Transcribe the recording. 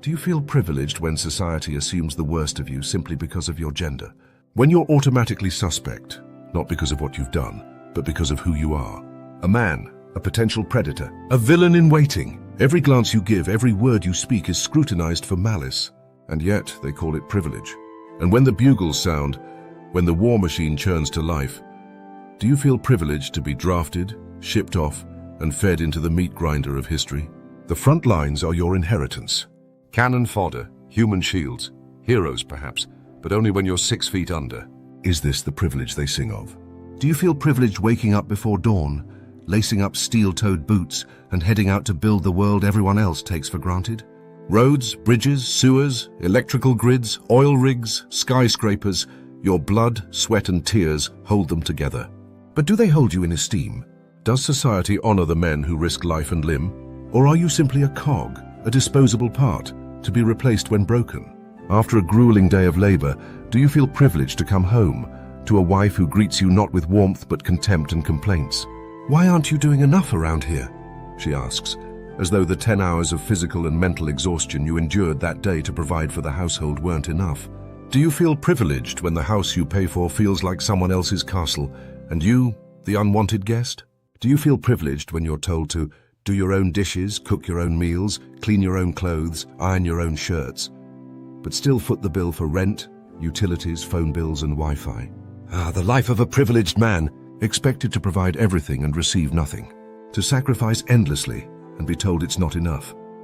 Do you feel privileged when society assumes the worst of you simply because of your gender? When you're automatically suspect, not because of what you've done, but because of who you are. A man, a potential predator, a villain in waiting. Every glance you give, every word you speak is scrutinized for malice. And yet they call it privilege. And when the bugles sound, when the war machine churns to life, do you feel privileged to be drafted, shipped off, and fed into the meat grinder of history? The front lines are your inheritance. Cannon fodder, human shields, heroes perhaps, but only when you're 6 feet under. Is this the privilege they sing of? Do you feel privileged waking up before dawn, lacing up steel-toed boots and heading out to build the world everyone else takes for granted? Roads, bridges, sewers, electrical grids, oil rigs, skyscrapers, your blood, sweat and tears hold them together. But do they hold you in esteem? Does society honor the men who risk life and limb? Or are you simply a cog, a disposable part, to be replaced when broken? After a grueling day of labor, do you feel privileged to come home to a wife who greets you not with warmth but contempt and complaints? "Why aren't you doing enough around here?" she asks, as though the 10 hours of physical and mental exhaustion you endured that day to provide for the household weren't enough. Do you feel privileged when the house you pay for feels like someone else's castle, and you, the unwanted guest? Do you feel privileged when you're told to do your own dishes, cook your own meals, clean your own clothes, iron your own shirts, but still foot the bill for rent, utilities, phone bills and Wi-Fi? The life of a privileged man, expected to provide everything and receive nothing. To sacrifice endlessly and be told it's not enough.